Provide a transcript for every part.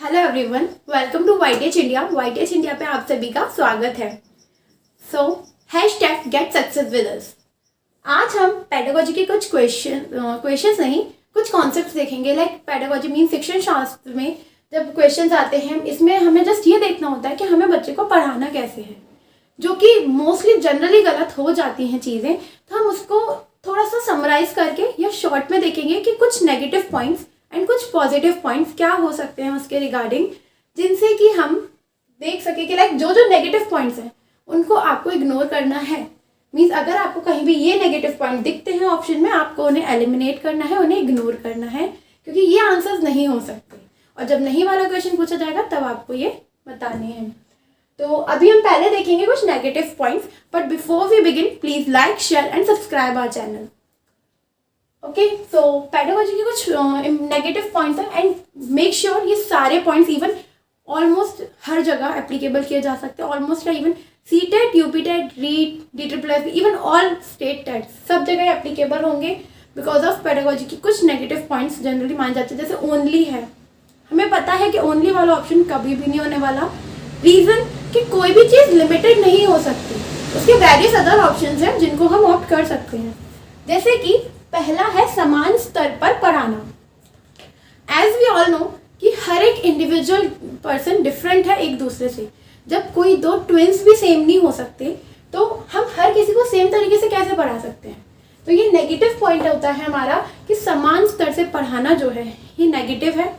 Hello everyone, welcome to YTH India. YTH India पे आप सभी का स्वागत है। So hashtag get success with us. आज हम पेडागोजी के कुछ क्वेश्चंस नहीं, कुछ कॉन्सेप्ट्स देखेंगे। लाइक पेडागोजी मीन शिक्षण शास्त्र में जब क्वेश्चंस आते हैं, इसमें हमें जस्ट ये देखना होता है कि हमें बच्चे को पढ़ाना कैसे है, जो कि मोस्टली जनरली गलत हो जाती हैं चीज़ें। तो हम उसको थोड़ा सा समराइज करके या शॉर्ट में देखेंगे कि कुछ नेगेटिव पॉइंट्स एंड कुछ पॉजिटिव पॉइंट्स क्या हो सकते हैं उसके रिगार्डिंग, जिनसे कि हम देख सके कि लाइक जो जो नेगेटिव पॉइंट्स हैं उनको आपको इग्नोर करना है। मीन्स अगर आपको कहीं भी ये नेगेटिव पॉइंट दिखते हैं ऑप्शन में, आपको उन्हें एलिमिनेट करना है, उन्हें इग्नोर करना है, क्योंकि ये आंसर्स नहीं हो सकते। और जब नहीं वाला क्वेश्चन पूछा जाएगा तब आपको ये बताने हैं। तो अभी हम पहले देखेंगे कुछ negative points, but before we begin please like, share and subscribe our channel. Okay, so pedagogy के कुछ नेगेटिव पॉइंट्स हैं एंड मेक श्योर ये सारे पॉइंट्स इवन ऑलमोस्ट हर जगह एप्लीकेबल किए जा सकते हैं। Almost even CTET, UPTET, REET, DSSS, even all state TET सब जगह एप्लीकेबल होंगे बिकॉज ऑफ पेडागोजी की कुछ नेगेटिव पॉइंट्स जनरली माने जाते हैं। जैसे ओनली है, हमें पता है कि ओनली वाला ऑप्शन कभी भी नहीं होने वाला। रीज़न कि कोई भी चीज़ लिमिटेड नहीं हो सकती, उसके वेरियस अदर ऑप्शंस हैं जिनको हम ऑप्ट कर सकते हैं। जैसे कि पहला है समान स्तर पर पढ़ाना। एज वी ऑल नो कि हर एक इंडिविजुअल पर्सन डिफरेंट है एक दूसरे से। जब कोई दो ट्विंस भी सेम नहीं हो सकते तो हम हर किसी को सेम तरीके से कैसे पढ़ा सकते हैं। तो ये नेगेटिव पॉइंट होता है हमारा कि समान स्तर से पढ़ाना जो है ये नेगेटिव है।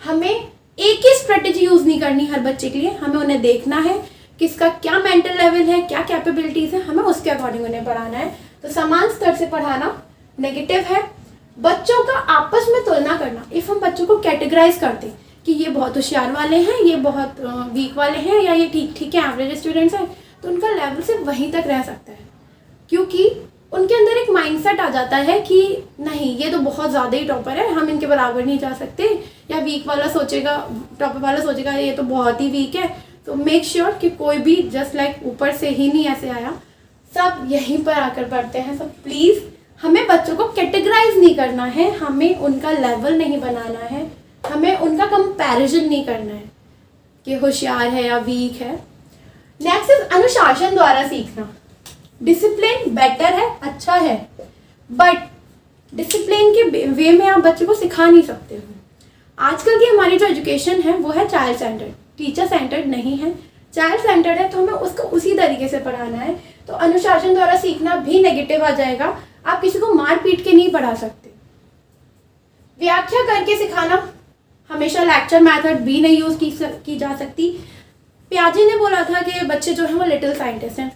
हमें एक ही स्ट्रेटेजी यूज नहीं करनी हर बच्चे के लिए, हमें उन्हें देखना है किसका क्या मेंटल लेवल है, क्या कैपेबिलिटीज है, हमें उसके अकॉर्डिंग उन्हें पढ़ाना है। तो समान स्तर से पढ़ाना नेगेटिव है। बच्चों का आपस में तुलना करना, इफ हम बच्चों को कैटेगराइज करते कि ये बहुत होशियार वाले हैं, ये बहुत वीक वाले हैं, या ये ठीक ठीक है एवरेज स्टूडेंट्स हैं, तो उनका लेवल सिर्फ वहीं तक रह सकता है, क्योंकि उनके अंदर एक माइंडसेट आ जाता है कि नहीं ये तो बहुत ज़्यादा ही टॉपर है, हम इनके बराबर नहीं जा सकते। या वीक वाला सोचेगा, टॉपर वाला सोचेगा ये तो बहुत ही वीक है। तो मेक श्योर कि कोई भी जस्ट लाइक ऊपर से ही नहीं ऐसे आया, सब यहीं पर आकर पढ़ते हैं। सब प्लीज़ हमें बच्चों को कैटेगराइज नहीं करना है, हमें उनका लेवल नहीं बनाना है, हमें उनका कंपैरिजन नहीं करना है कि होशियार है या वीक है। नेक्स्ट इज अनुशासन द्वारा सीखना। डिसिप्लिन बेटर है, अच्छा है, बट डिसिप्लिन के वे में आप बच्चे को सिखा नहीं सकते हो। आजकल की हमारी जो एजुकेशन है वो है चाइल्ड सेंटर्ड, टीचर सेंटर्ड नहीं है, चाइल्ड सेंटर्ड है। तो हमें उसको उसी तरीके से पढ़ाना है। तो अनुशासन द्वारा सीखना भी नेगेटिव आ जाएगा। आप किसी को मार पीट के नहीं पढ़ा सकते। व्याख्या करके सिखाना, हमेशा लेक्चर मेथड भी नहीं यूज की जा सकती। पियाजे ने बोला था कि बच्चे जो हैं वो लिटिल साइंटिस्ट हैं,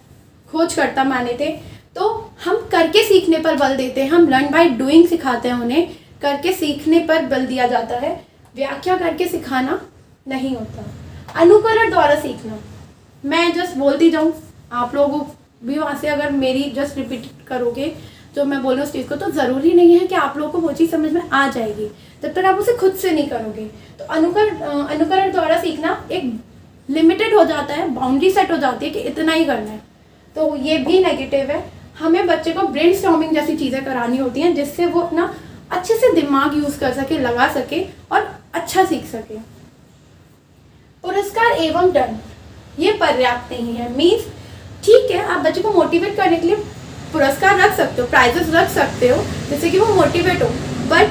खोजकर्ता माने थे। तो हम करके सीखने पर बल देते हैं, हम लर्न बाय डूइंग सिखाते हैं, उन्हें करके सीखने पर बल दिया जाता है। व्याख्या करके सिखाना नहीं होता। अनुकरण द्वारा सीखना, मैं जस्ट बोलती जाऊँ, आप लोग भी वहाँ से अगर मेरी जस्ट रिपीट करोगे जो मैं बोलूँ उस चीज़ को, तो ज़रूरी नहीं है कि आप लोगों को वो चीज़ समझ में आ जाएगी जब तक आप उसे खुद से नहीं करोगे। तो अनुकरण द्वारा सीखना एक लिमिटेड हो जाता है, बाउंड्री सेट हो जाती है कि इतना ही करना है। तो ये भी नेगेटिव है। हमें बच्चे को ब्रेनस्टॉर्मिंग जैसी चीज़ें करानी होती हैं जिससे वो अपना अच्छे से दिमाग यूज़ कर सके, लगा सके और अच्छा सीख सके। पुरस्कार एवं दंड ये पर्याप्त नहीं है। मीन्स ठीक है, आप बच्चे को मोटिवेट करने के लिए पुरस्कार रख सकते हो, प्राइजेस रख सकते हो जिससे कि वो मोटिवेट हो, बट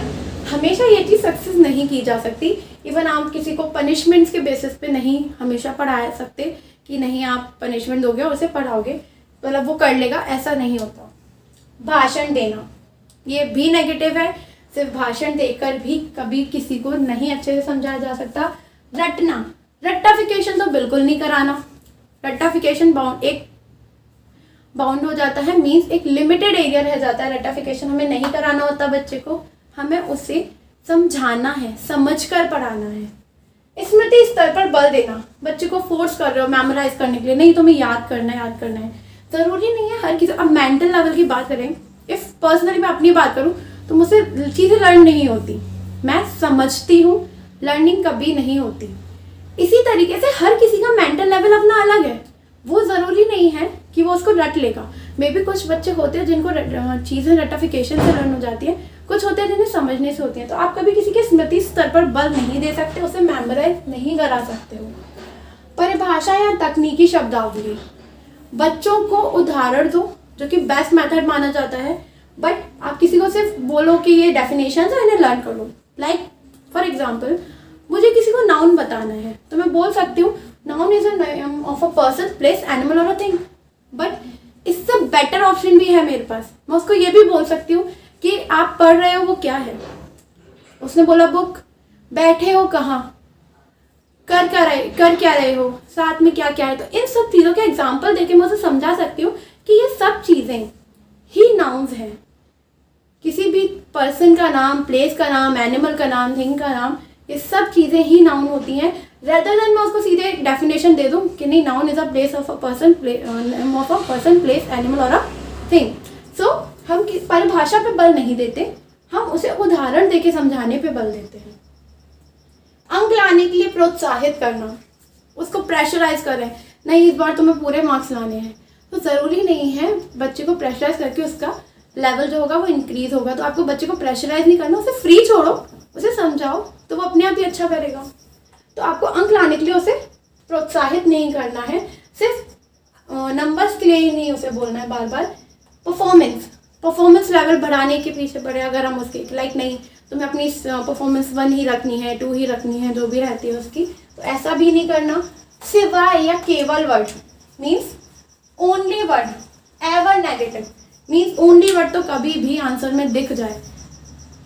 हमेशा ये चीज़ सक्सेस नहीं की जा सकती। इवन आप किसी को पनिशमेंट्स के बेसिस पे नहीं हमेशा पढ़ा सकते कि नहीं आप पनिशमेंट दोगे और उसे पढ़ाओगे मतलब वो कर लेगा, ऐसा नहीं होता। भाषण देना ये भी नेगेटिव है। सिर्फ भाषण देकर भी कभी किसी को नहीं अच्छे से समझाया जा सकता। रटना, रट्टाफिकेशन तो बिल्कुल नहीं कराना। रट्टाफिकेशन बाउंड हो जाता है, मीन्स एक लिमिटेड एरिया रह जाता है। रट्टाफिकेशन हमें नहीं कराना होता बच्चे को, हमें उसे समझाना है, समझकर पढ़ाना है। स्मृति स्तर पर बल देना, बच्चे को फोर्स कर रहे हो मेमोराइज करने के लिए, नहीं तुम्हें याद करना है। ज़रूरी नहीं है हर किसी। अब मेंटल लेवल की बात करें, इफ पर्सनली मैं अपनी बात करूँ तो मुझसे चीज़ें लर्न नहीं होती, मैं समझती हूँ, लर्निंग कभी नहीं होती। इसी तरीके से हर किसी का मेंटल लेवल अपना अलग है, वो ज़रूरी नहीं है कि वो उसको रट लेगा। मे बी कुछ बच्चे होते हैं जिनको चीज़ें रट्टाफिकेशन से लर्न हो जाती है, कुछ होते हैं जिन्हें समझने से होती हैं। तो आप कभी किसी के स्मृति स्तर पर बल नहीं दे सकते, उसे मेमोराइज नहीं करा सकते हो। परिभाषा या तकनीकी शब्दावली, बच्चों को उदाहरण दो जो कि बेस्ट मेथड माना जाता है, बट आप किसी को सिर्फ बोलो कि ये डेफिनेशन है, इन्हें लर्न कर लो। लाइक फॉर एग्जाम्पल, मुझे किसी को नाउन बताना है तो मैं बोल सकती हूँ noun is a name of a person, place, animal और अ थिंग। बट इससे बेटर ऑप्शन भी है मेरे पास, मैं उसको ये भी बोल सकती हूँ कि आप पढ़ रहे हो वो क्या है। उसने बोला बुक, बैठे हो कहाँ, कर क्या रहे हो, साथ में क्या क्या है। तो इन सब चीज़ों के एग्जाम्पल देके मैं उसे समझा सकती हूँ कि ये सब चीज़ें ही नाउन्स हैं। किसी भी पर्सन का नाम, प्लेस का नाम, एनिमल का नाम, थिंग का नाम, ये सब चीज़ें ही नाउन होती हैं। रेदर देन मैं उसको सीधे डेफिनेशन दे दूँ कि नहीं, noun is a place of a person, of a person, place, animal और अ थिंग। सो हम परिभाषा पे बल नहीं देते, हम उसे उदाहरण देके समझाने पे बल देते हैं। अंक लाने के लिए प्रोत्साहित करना, उसको प्रेशराइज करें, नहीं इस बार तुम्हें पूरे मार्क्स लाने हैं, तो ज़रूरी नहीं है बच्चे को प्रेशराइज करके उसका लेवल जो होगा वो इंक्रीज होगा। तो आपको बच्चे को प्रेशराइज नहीं करना, उसे फ्री छोड़ो, उसे समझाओ तो वो अपने आप ही अच्छा करेगा। तो आपको अंक लाने के लिए उसे प्रोत्साहित नहीं करना है, सिर्फ नंबर्स के लिए ही नहीं उसे बोलना है बार बार। परफॉर्मेंस लेवल बढ़ाने के पीछे पड़े अगर हम उसके, लाइक नहीं तुम्हें अपनी परफॉर्मेंस 1 ही रखनी है, 2 ही रखनी है, जो भी रहती है उसकी, तो ऐसा भी नहीं करना। सिवाय या केवल word means only word, ever negative means only word तो कभी भी आंसर में दिख जाए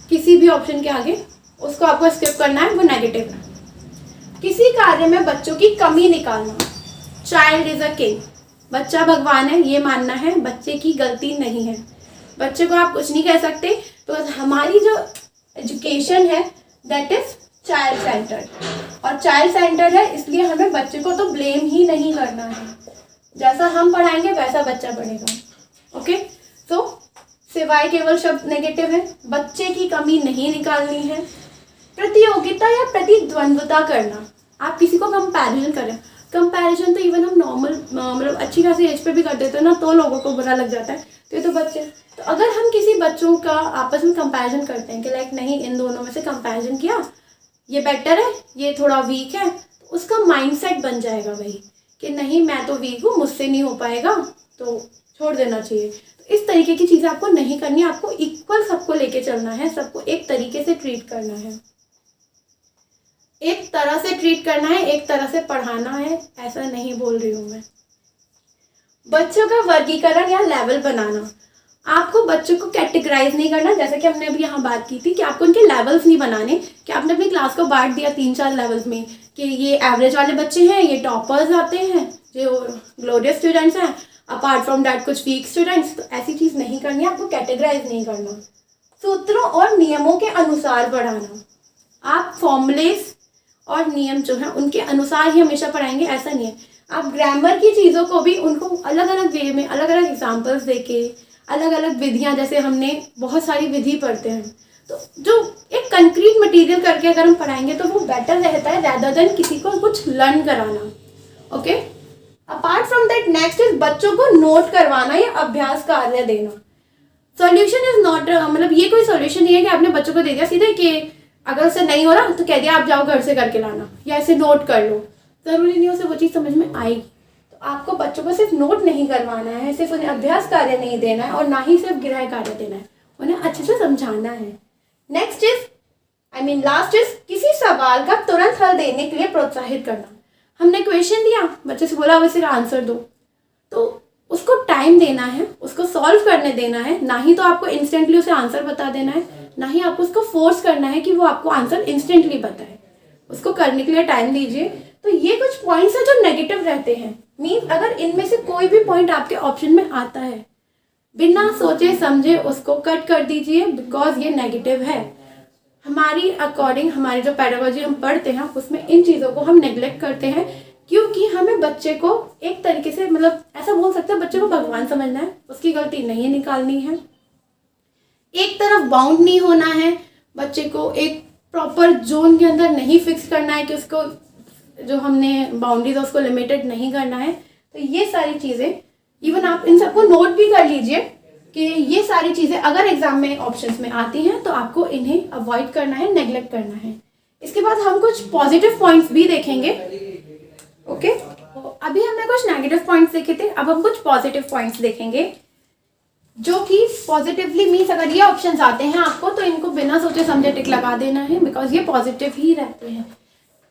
किसी भी ऑप्शन के आगे, उसको आपको स्किप करना है, वो नेगेटिव है। किसी कार्य में बच्चों की कमी निकालना, चाइल्ड इज अ किंग, बच्चा भगवान है ये मानना है, बच्चे की गलती नहीं है। बच्चे को आप कुछ नहीं कह सकते। तो हमारी जो एजुकेशन है दैट इज चाइल्ड सेंटर्ड, और चाइल्ड सेंटर्ड है इसलिए हमें बच्चे को तो ब्लेम ही नहीं करना है, जैसा हम पढ़ाएंगे वैसा बच्चा पढ़ेगा। ओके, तो सिवाय केवल शब्द नेगेटिव है, बच्चे की कमी नहीं निकालनी है। प्रतियोगिता या प्रतिद्वंद्वता करना, आप किसी को कंपैरिजन करें, कंपैरिजन तो इवन हम नॉर्मल मतलब अच्छी खासी एज पे भी कर देते हैं ना, तो लोगों को बुरा लग जाता है, तो ये तो बच्चे। तो अगर हम किसी बच्चों का आपस में कंपैरिजन करते हैं कि लाइक नहीं इन दोनों में से कंपैरिजन किया, ये बेटर है, ये थोड़ा वीक है, तो उसका माइंडसेट बन जाएगा वही कि नहीं मैं तो वीक हूँ, मुझसे नहीं हो पाएगा, तो छोड़ देना चाहिए। तो इस तरीके की चीज़ें आपको नहीं करनी है, आपको इक्वल सबको लेके चलना है, सबको एक तरीके से ट्रीट करना है, एक तरह से ट्रीट करना है, एक तरह से पढ़ाना है, ऐसा नहीं बोल रही हूँ मैं। बच्चों का वर्गीकरण या लेवल बनाना, आपको बच्चों को कैटेगराइज नहीं करना, जैसे कि हमने अभी यहाँ बात की थी कि आपको उनके लेवल्स नहीं बनाने, कि आपने अपनी क्लास को बांट दिया 3-4 लेवल्स में कि ये एवरेज वाले बच्चे हैं, ये टॉपर्स आते हैं, जो ग्लोरियस स्टूडेंट्स हैं, अपार्ट फ्रॉम डैट कुछ वीक स्टूडेंट्स। तो ऐसी चीज़ नहीं करनी है, आपको कैटेगराइज नहीं करना। सूत्रों और नियमों के अनुसार पढ़ाना, आप फॉर्मूलेस और नियम जो है उनके अनुसार ही हमेशा पढ़ाएंगे, ऐसा नहीं है। आप ग्रामर की चीज़ों को भी उनको अलग अलग वे में, अलग अलग एग्जाम्पल्स देके, अलग अलग विधियाँ, जैसे हमने बहुत सारी विधि पढ़ते हैं, तो जो एक कंक्रीट मटेरियल करके अगर हम पढ़ाएंगे तो वो बेटर रहता है रैदर देन किसी को कुछ लर्न कराना। Okay, apart from that next is बच्चों को नोट करवाना या अभ्यास कार्य देना। सॉल्यूशन इज नॉट, मतलब ये कोई सॉल्यूशन नहीं है कि आपने बच्चों को दे दिया सीधे कि अगर उससे नहीं हो रहा तो कह दिया आप जाओ घर से करके लाना या ऐसे नोट कर लो, ज़रूरी नहीं उसे वो चीज़ समझ में आएगी। तो आपको बच्चों को सिर्फ नोट नहीं करवाना है, सिर्फ उन्हें अभ्यास कार्य नहीं देना है, और ना ही सिर्फ गृह कार्य देना है, उन्हें अच्छे से समझाना है। नेक्स्ट इज लास्ट इज किसी सवाल का तुरंत हल देने के लिए प्रोत्साहित करना। हमने क्वेश्चन दिया, बच्चे से बोला अब इसे आंसर दो, तो उसको टाइम देना है, उसको सॉल्व करने देना है, ना ही तो आपको इंस्टेंटली उसे आंसर बता देना है, ना ही आपको उसको फोर्स करना है कि वो आपको आंसर इंस्टेंटली बताए। उसको करने के लिए टाइम दीजिए। तो ये कुछ पॉइंट्स हैं जो नेगेटिव रहते हैं, मीन्स अगर इनमें से कोई भी पॉइंट आपके ऑप्शन में आता है, बिना सोचे समझे उसको कट कर दीजिए, बिकॉज ये नेगेटिव है। हमारी अकॉर्डिंग हमारी जो पेडागोजी हम पढ़ते हैं उसमें इन चीज़ों को हम नेग्लेक्ट करते हैं, क्योंकि हमें बच्चे को एक तरीके से, मतलब ऐसा बोल सकते हैं, बच्चे को भगवान समझना है, उसकी गलती नहीं निकालनी है, एक तरफ बाउंड नहीं होना है, बच्चे को एक प्रॉपर जोन के अंदर नहीं फिक्स करना है कि उसको जो हमने बाउंड्रीज है उसको लिमिटेड नहीं करना है। तो ये सारी चीज़ें इवन आप इन सबको नोट भी कर लीजिए, कि ये सारी चीज़ें अगर एग्जाम में ऑप्शंस में आती हैं तो आपको इन्हें अवॉइड करना है, नेग्लेक्ट करना है। इसके बाद हम कुछ पॉजिटिव पॉइंट्स भी देखेंगे। ओके, तो अभी हमने कुछ नेगेटिव पॉइंट्स देखे थे, अब हम कुछ पॉजिटिव पॉइंट्स देखेंगे जो कि पॉजिटिवली मीन्स अगर ये ऑप्शंस आते हैं आपको तो इनको बिना सोचे समझे टिक लगा देना है, बिकॉज ये पॉजिटिव ही रहते हैं।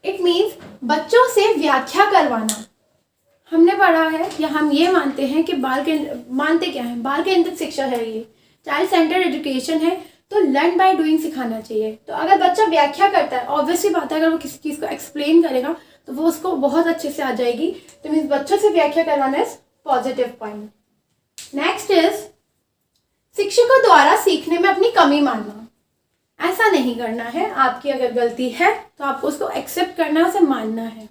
इट मीन्स बच्चों से व्याख्या करवाना। हमने पढ़ा है या हम ये मानते हैं कि मानते क्या है, बाल केंद्रित शिक्षा है, ये चाइल्ड सेंटर्ड एजुकेशन है, तो लर्न बाय डूइंग सिखाना चाहिए। तो अगर बच्चा व्याख्या करता है, ऑब्वियसली बात है, अगर वो किसी चीज़ को एक्सप्लेन करेगा तो वो उसको बहुत अच्छे से आ जाएगी। तो मीन्स बच्चों से व्याख्या करवाना is positive point. Next is शिक्षकों द्वारा सीखने में अपनी कमी मानना। ऐसा नहीं करना है, आपकी अगर गलती है तो आपको उसको एक्सेप्ट करना है, उसे मानना है।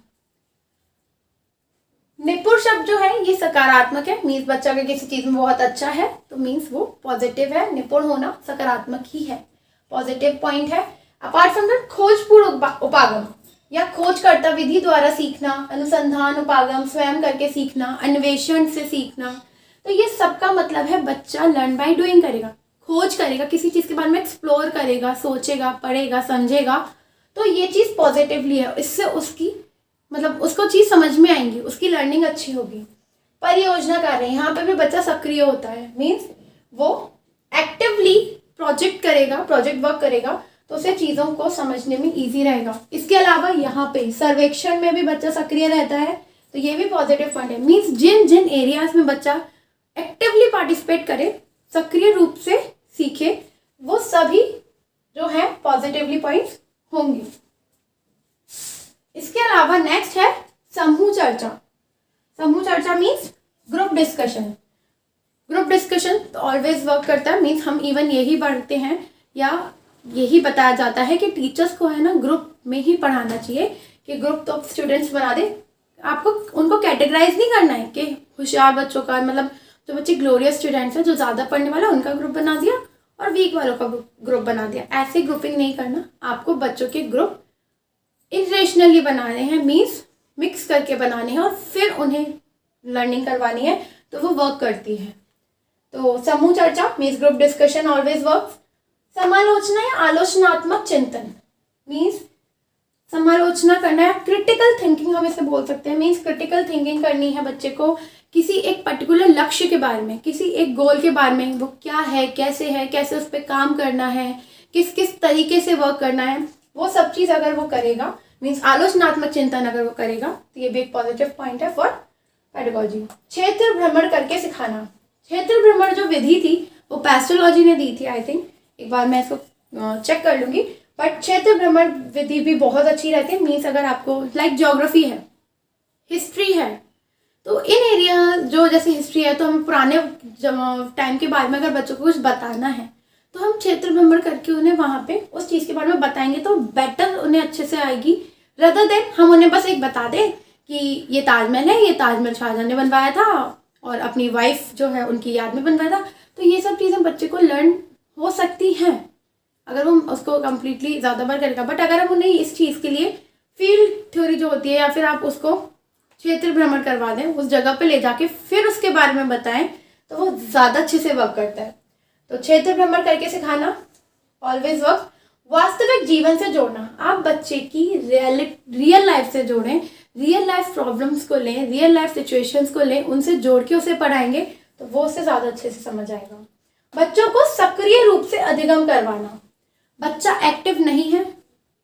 निपुण शब्द जो है ये सकारात्मक है, मीन्स बच्चा अगर किसी चीज में बहुत अच्छा है तो मीन्स वो पॉजिटिव है। निपुण होना सकारात्मक ही है, पॉजिटिव पॉइंट है। अपार्ट फ्रॉम दैट खोजपूर्ण उपागम या खोजकर्ता विधि द्वारा सीखना, अनुसंधान उपागम स्वयं करके सीखना, अन्वेषण से सीखना, तो ये सबका मतलब है बच्चा लर्न बाय डूइंग करेगा, खोज करेगा, किसी चीज के बारे में एक्सप्लोर करेगा, सोचेगा, पढ़ेगा, समझेगा, तो ये चीज पॉजिटिवली है। इससे उसकी मतलब उसको चीज समझ में आएंगी, उसकी लर्निंग अच्छी होगी। परियोजना कार्य, यहाँ पे भी बच्चा सक्रिय होता है, मीन्स वो एक्टिवली प्रोजेक्ट वर्क करेगा, तो उसे चीज़ों को समझने में इजी रहेगा। इसके अलावा यहाँ पे सर्वेक्षण में भी बच्चा सक्रिय रहता है, तो ये भी पॉजिटिव पॉइंट है। मीन्स जिन जिन एरियाज में बच्चा एक्टिवली पार्टिसिपेट करे, सक्रिय रूप से सीखे, वो सभी जो है पॉजिटिवली पॉइंट्स होंगे। इसके अलावा नेक्स्ट है समूह चर्चा। समूह चर्चा means group discussion. Group discussion तो ऑलवेज वर्क करता है, मीन्स हम इवन यही पढ़ते हैं या यही बताया जाता है कि टीचर्स को है ना ग्रुप में ही पढ़ाना चाहिए, कि ग्रुप तो स्टूडेंट्स बना दे। आपको उनको कैटेगराइज नहीं करना है कि होशियार बच्चों का, मतलब जो बच्चे ग्लोरियस स्टूडेंट्स हैं, जो ज़्यादा पढ़ने वाला उनका ग्रुप बना दिया और वीक वालों का ग्रुप बना दिया। ऐसे ग्रुपिंग नहीं करना, आपको बच्चों के ग्रुप इंटरेशनली बनाने हैं, मीन्स मिक्स करके बनाने हैं और फिर उन्हें लर्निंग करवानी है, तो वो वर्क करती है। तो समूह चर्चा means group discussion always works. समालोचना या आलोचनात्मक चिंतन मीन्स समालोचना करना है, क्रिटिकल थिंकिंग हम इसे बोल सकते हैं। मीन्स क्रिटिकल थिंकिंग करनी है बच्चे को किसी एक पर्टिकुलर लक्ष्य के बारे में, किसी एक गोल के बारे में, वो क्या है, कैसे उस पर काम करना है, किस किस तरीके से वर्क करना है, वो सब चीज़ अगर वो करेगा, मीन्स आलोचनात्मक चिंतन अगर वो करेगा, तो ये भी एक पॉजिटिव पॉइंट है फॉर पेडागोजी। क्षेत्र भ्रमण करके सिखाना। क्षेत्र भ्रमण जो विधि थी वो पैस्टोलॉजी ने दी थी, आई थिंक, एक बार मैं इसको चेक कर लूँगी, बट क्षेत्र भ्रमण विधि भी बहुत अच्छी रहती है। मीन्स अगर आपको लाइक ज्योग्राफी है, हिस्ट्री है, तो इन एरिया जो जैसे हिस्ट्री है, तो हमें पुराने टाइम के बारे में अगर बच्चों को कुछ बताना है तो हम क्षेत्र भ्रमण करके उन्हें वहाँ पे उस चीज़ के बारे में बताएंगे, तो बेटर उन्हें अच्छे से आएगी, रदर देन हम उन्हें बस एक बता दें कि ये ताजमहल है, ये ताजमहल शाहजहां ने बनवाया था और अपनी वाइफ जो है उनकी याद में बनवाया था। तो ये सब चीज़ें बच्चे को लर्न हो सकती हैं अगर वो उसको कम्प्लीटली ज़्यादा बार करेगा। बट अगर हम उन्हें इस चीज़ के लिए फील्ड थ्योरी जो होती है, या फिर आप उसको क्षेत्र भ्रमण करवा दें, उस जगह पे ले जाके फिर उसके बारे में बताएं, तो वो ज़्यादा अच्छे से वर्क करता है। तो क्षेत्र भ्रमण करके सिखाना ऑलवेज वर्क। वास्तविक जीवन से जोड़ना, आप बच्चे की रियल लाइफ से जोड़ें, रियल लाइफ प्रॉब्लम्स को लें, रियल लाइफ सिचुएशंस को लें, उनसे जोड़ के उसे पढ़ाएंगे तो वो उससे ज़्यादा अच्छे से समझ आएगा। बच्चों को सक्रिय रूप से अधिगम करवाना। बच्चा एक्टिव नहीं है,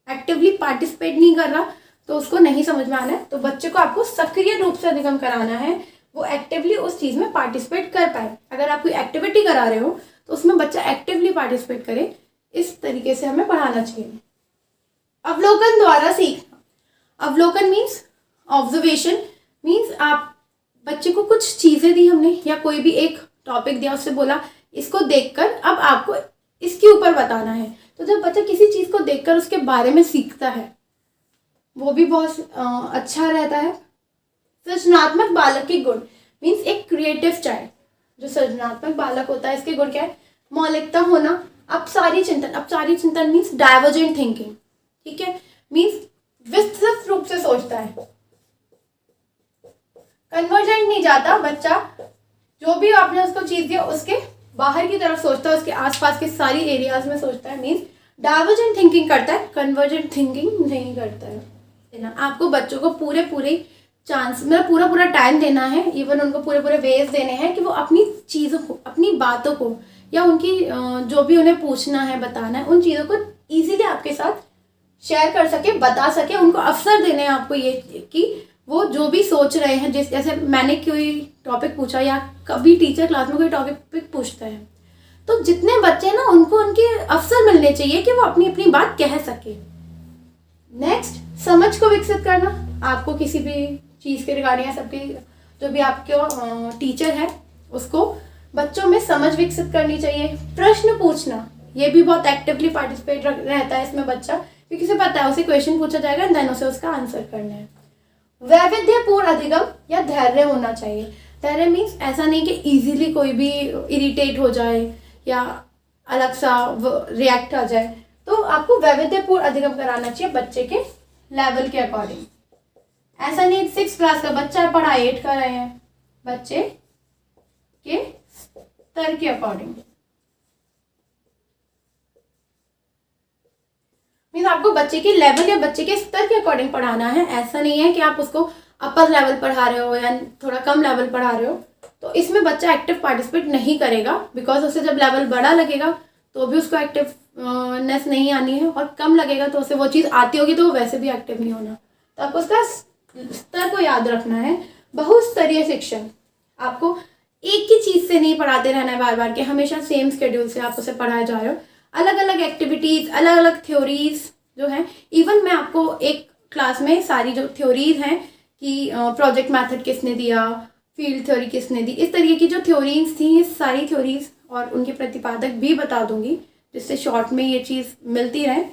एक्टिवली पार्टिसिपेट नहीं कर रहा, तो उसको नहीं समझ में आना है, तो बच्चे को आपको सक्रिय रूप से अधिगम कराना है, वो एक्टिवली उस चीज़ में पार्टिसिपेट कर पाए। अगर आप कोई एक्टिविटी करा रहे हो तो उसमें बच्चा एक्टिवली पार्टिसिपेट करे, इस तरीके से हमें पढ़ाना चाहिए। अवलोकन द्वारा सीखना। अवलोकन मीन्स ऑब्जर्वेशन, मीन्स आप बच्चे को कुछ चीज़ें दी हमने या कोई भी एक टॉपिक दिया, उससे बोला इसको देखकर अब आपको इसके ऊपर बताना है। तो जब बच्चा किसी चीज़ को देखकर उसके बारे में सीखता है, वो भी बहुत अच्छा रहता है। सृजनात्मक बालक के गुण मीन्स एक क्रिएटिव चाइल्ड, जो सृजनात्मक बालक होता है, इसके गुण क्या है? मौलिकता होना, अपसारी चिंतन मीन्स डाइवर्जेंट थिंकिंग, ठीक है, मीन्स विस्तृत रूप से सोचता है, कन्वर्जेंट नहीं जाता बच्चा, जो भी आपने उसको चीज दिया उसके बाहर की तरफ सोचता है, उसके आसपास के सारी एरियाज में सोचता है, मीन्स डाइवर्जेंट थिंकिंग करता है, कन्वर्जेंट थिंकिंग नहीं करता है ना। आपको बच्चों को पूरे पूरे चांस, मतलब पूरा पूरा टाइम देना है, इवन उनको पूरे पूरे वेज देने हैं कि वो अपनी चीज़ों को, अपनी बातों को, या उनकी जो भी उन्हें पूछना है, बताना है, उन चीज़ों को ईजिली आपके साथ शेयर कर सके, बता सके। उनको अवसर देने हैं आपको ये कि वो जो भी सोच रहे हैं, जैसे मैंने कोई टॉपिक पूछा या कभी टीचर क्लास में कोई टॉपिक पूछता है, तो जितने बच्चे ना उनको उनके अवसर मिलने चाहिए कि वो अपनी अपनी बात कह सके। नेक्स्ट, समझ को विकसित करना। आपको किसी भी चीज़ के रिगार्डिंग, सबके जो भी आपके टीचर है उसको बच्चों में समझ विकसित करनी चाहिए। प्रश्न पूछना, ये भी बहुत एक्टिवली पार्टिसिपेट रहता है इसमें बच्चा, क्योंकि उसे पता है उसे क्वेश्चन पूछा जाएगा, देन उसे उसका आंसर करना है। वैविध्यपूर्ण अधिगम या धैर्य होना चाहिए। धैर्य मीन्स ऐसा नहीं कि इजीली कोई भी इरिटेट हो जाए या अलग सा रिएक्ट आ जाए, तो आपको वैविध्यपूर्ण अधिगम कराना चाहिए बच्चे के लेवल के अकॉर्डिंग। ऐसा नहीं 6 क्लास का बच्चा है, पढ़ाई 8 कर रहे हैं, बच्चे के स्तर के अकॉर्डिंग। मीन्स आपको बच्चे के लेवल या बच्चे के स्तर के अकॉर्डिंग पढ़ाना है। ऐसा नहीं है कि आप उसको अपर लेवल पढ़ा रहे हो या थोड़ा कम लेवल पढ़ा रहे हो, तो इसमें बच्चा एक्टिव पार्टिसिपेट नहीं करेगा, बिकॉज उसे जब लेवल बड़ा लगेगा तो भी उसको एक्टिवनेस नहीं आनी है, और कम लगेगा तो उसे वो चीज़ आती होगी तो वो वैसे भी एक्टिव नहीं होना। तो आपको उसका स्तर को याद रखना है। बहुस्तरीय शिक्षण, आपको एक ही चीज़ से नहीं पढ़ाते रहना है बार बार के, हमेशा सेम स्केड्यूल से आप उसे पढ़ाए जा रहे हो। अलग अलग एक्टिविटीज़, अलग अलग थ्योरीज जो हैं, इवन मैं आपको एक क्लास में सारी जो थ्योरीज हैं कि प्रोजेक्ट मेथड किसने दिया, फील्ड थ्योरी किसने दी, इस तरीके की जो थ्योरीज थी, ये सारी थ्योरीज और उनके प्रतिपादक भी बता दूंगी, जिससे शॉर्ट में ये चीज़ मिलती रहे।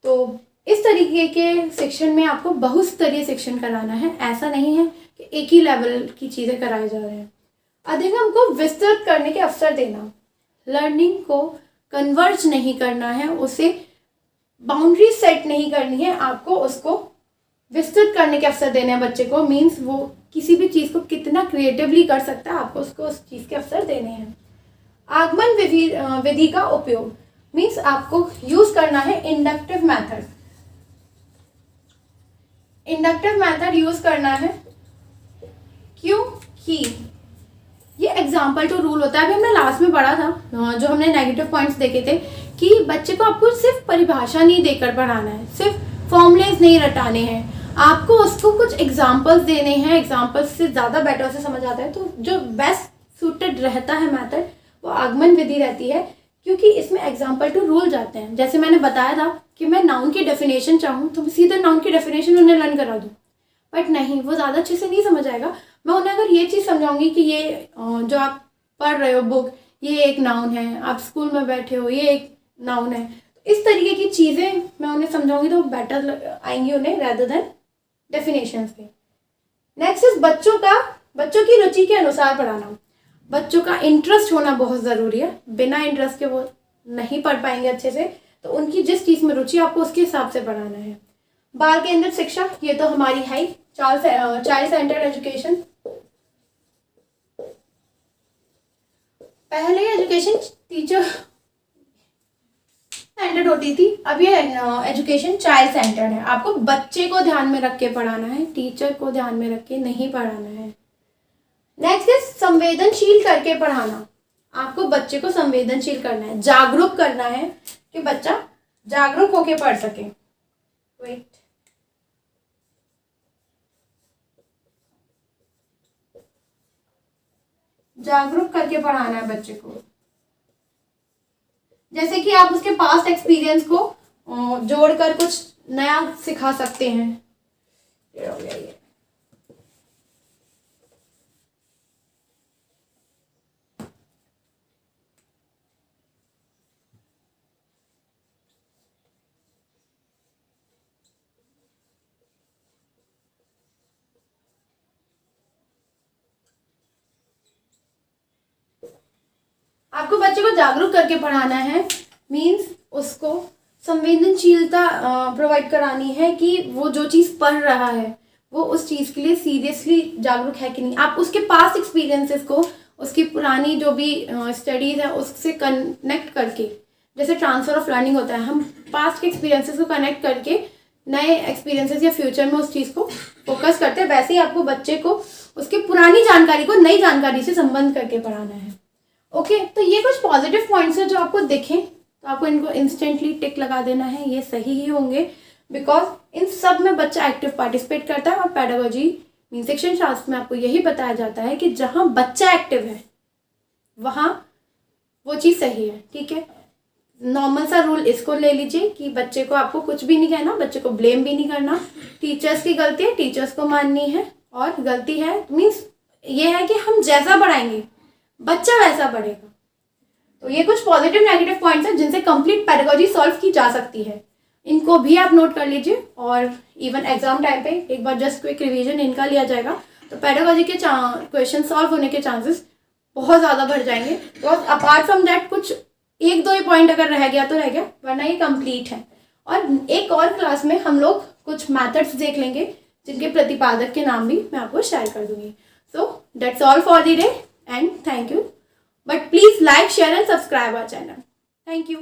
तो इस तरीके के शिक्षण में आपको बहुस्तरीय शिक्षण कराना है। ऐसा नहीं है कि एक ही लेवल की चीज़ें कराए जा रहे हैं। अधिगम को विस्तृत करने के अवसर देना, लर्निंग को कन्वर्ज नहीं करना है, उसे बाउंड्री सेट नहीं करनी है, आपको उसको विस्तृत करने के अवसर देने हैं बच्चे को। मीन्स वो किसी भी चीज़ को कितना क्रिएटिवली कर सकता है, आपको उसको उस चीज़ के अवसर देने हैं। आगमन विधि का उपयोग मीन्स आपको यूज करना है inductive method. Inductive method use करना है क्योंकि ये एग्जाम्पल टू रूल होता है। अभी हमने लास्ट में पढ़ा था, जो हमने नेगेटिव पॉइंट्स देखे थे, कि बच्चे को आपको सिर्फ परिभाषा नहीं देकर पढ़ाना है, सिर्फ फॉर्मुलेज नहीं रटाने हैं, आपको उसको कुछ एग्जाम्पल्स देने हैं। एग्जाम्पल्स से ज़्यादा बेटर से समझ आता है, तो जो बेस्ट सूटेड रहता है मेथड वो आगमन विधि रहती है, क्योंकि इसमें एग्जाम्पल टू रूल जाते हैं। जैसे मैंने बताया था कि मैं नाउन की डेफिनेशन चाहूँ तो मैं सीधे नाउन की डेफिनेशन उन्हें लर्न करा दूँ, बट नहीं, वो ज़्यादा अच्छे से नहीं समझ आएगा। मैं उन्हें अगर ये चीज़ समझाऊंगी कि ये जो आप पढ़ रहे हो बुक, ये एक नाउन है, आप स्कूल में बैठे हो, ये एक नाउन है, तो इस तरीके की चीज़ें मैं उन्हें समझाऊंगी तो बेटर आएंगी उन्हें रेदर देन डेफिनेशंस पे। नेक्स्ट इज बच्चों की रुचि के अनुसार पढ़ाना। बच्चों का इंटरेस्ट होना बहुत ज़रूरी है, बिना इंटरेस्ट के वो नहीं पढ़ पाएंगे अच्छे से, तो उनकी जिस चीज़ में रुचि आपको उसके हिसाब से पढ़ाना है। बाल केंद्रित शिक्षा, ये तो हमारी है ही, चाइल्ड सेंटर्ड एजुकेशन। पहले एजुकेशन टीचर सेंटर्ड होती थी, अब ये एजुकेशन चाइल्ड सेंटर्ड है। आपको बच्चे को ध्यान में रख के पढ़ाना है, टीचर को ध्यान में रख के नहीं पढ़ाना है। नेक्स्ट इज संवेदनशील करके पढ़ाना। आपको बच्चे को संवेदनशील करना है, जागरूक करना है कि बच्चा जागरूक होके पढ़ सके। वेट, जागरूक करके पढ़ाना है बच्चे को, जैसे कि आप उसके पास्ट एक्सपीरियंस को जोड़कर कुछ नया सिखा सकते हैं। ये हो गया ये। आपको बच्चे को जागरूक करके पढ़ाना है, मीन्स उसको संवेदनशीलता प्रोवाइड करानी है कि वो जो चीज़ पढ़ रहा है वो उस चीज़ के लिए सीरियसली जागरूक है कि नहीं। आप उसके पास्ट एक्सपीरियंसेस को उसकी पुरानी जो भी स्टडीज़ है उससे कनेक्ट करके, जैसे ट्रांसफ़र ऑफ लर्निंग होता है, हम पास्ट के एक्सपीरियंसेस को कनेक्ट करके नए एक्सपीरियंसेस या फ्यूचर में उस चीज़ को फोकस करते हैं, वैसे ही आपको बच्चे को उसकी पुरानी जानकारी को नई जानकारी से संबंध करके पढ़ाना है। ओके, तो ये कुछ पॉजिटिव पॉइंट्स हैं जो आपको दिखें तो आपको इनको इंस्टेंटली टिक लगा देना है, ये सही ही होंगे, बिकॉज इन सब में बच्चा एक्टिव पार्टिसिपेट करता है। और पेडागोजी मीन शिक्षण शास्त्र में आपको यही बताया जाता है कि जहाँ बच्चा एक्टिव है वहाँ वो चीज़ सही है। ठीक है, नॉर्मल सा रूल इसको ले लीजिए कि बच्चे को आपको कुछ भी नहीं कहना, बच्चे को ब्लेम भी नहीं करना, टीचर्स की गलती है टीचर्स को माननी है, और गलती है मीन्स ये है कि हम जैसा पढ़ाएंगे बच्चा वैसा पढ़ेगा। तो ये कुछ पॉजिटिव नेगेटिव पॉइंट्स हैं जिनसे कंप्लीट पेडागोजी सॉल्व की जा सकती है, इनको भी आप नोट कर लीजिए। और इवन एग्जाम टाइम पे एक बार जस्ट क्विक रिवीजन इनका लिया जाएगा तो पेडागोजी के क्वेश्चन सॉल्व होने के चांसेस बहुत ज़्यादा बढ़ जाएंगे। बिकॉज अपार्ट फ्रॉम दैट कुछ एक दो ही पॉइंट अगर रह गया तो रह गया, वरना ये कंप्लीट है। और एक और क्लास में हम लोग कुछ मैथड्स देख लेंगे जिनके प्रतिपादक के नाम भी मैं आपको शेयर कर दूंगी। So that's all for the day and thank you, but please like share and subscribe our channel. Thank you.